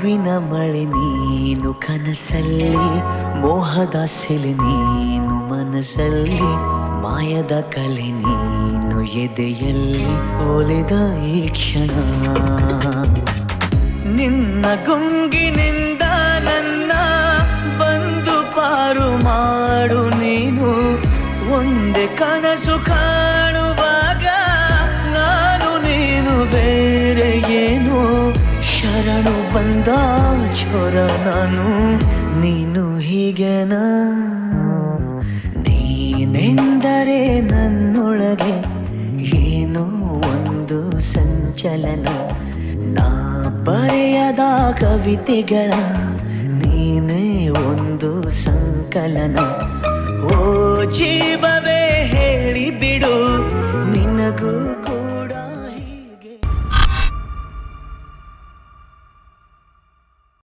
ಹೂವಿನ ಮಳೆ ನೀನು ಕನಸಲ್ಲಿ, ಮೋಹದ ಸೆಲೆ ನೀನು ಮನಸ್ಸಲ್ಲಿ, ಮಾಯದ ಕಲೆ ನೀನು ಎದೆಯಲ್ಲಿ, ಒಲಿದ ಈ ಕ್ಷಣ. ನಿನ್ನ ಗುಂಗಿನಿಂದ ನನ್ನ ಬಂದು ಪಾರು ಮಾಡು ನೀನು. ಒಂದೇ ಕನಸು ಕಾಣುವಾಗ ನಾನು ನೀನು ಬೇರೆ ಏನು. ಶರಣು ಬಂದ ಚೋರ ನಾನು, ನೀನು ಹೀಗೆನಾ. ನೀನೆಂದರೆ ನನ್ನೊಳಗೆ ಏನೋ ಒಂದು ಸಂಚಲನ. ನಾ ಬರೆಯದ ಕವಿತೆಗಳ ನೀನೇ ಒಂದು ಸಂಕಲನ. ಓ ಜೀವವೇ ಹೇಳಿಬಿಡು, ನಿನಗೂ